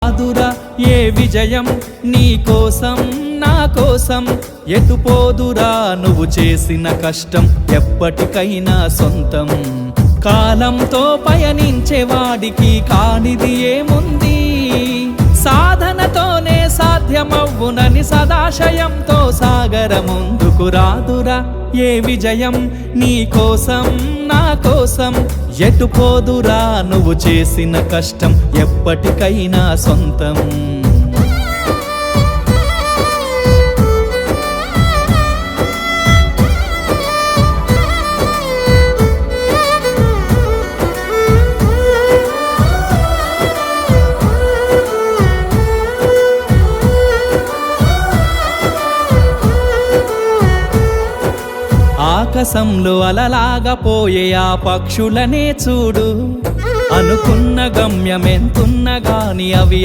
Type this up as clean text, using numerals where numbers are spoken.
రాదురా ఏ విజయం నీ కోసం నా కోసం ఎటుపోదురా నువ్వు చేసిన కష్టం ఎప్పటికైనా సొంతం కాలంతో పయనించే వాడికి కానిది ఏముంది సాధనతోనే సాధ్యమవ్వునని సదాశయంతో సాగర ముందుకు రాదురా ఏ విజయం నీ కోసం నా కోసం ఎటుపోదురా నువ్వు చేసిన కష్టం ఎప్పటికైనా సొంతం ఆకాశంలో అలలాగా పోయే ఆ పక్షులనే చూడు అనుకున్న గమ్యమెంతున్న గాని అవి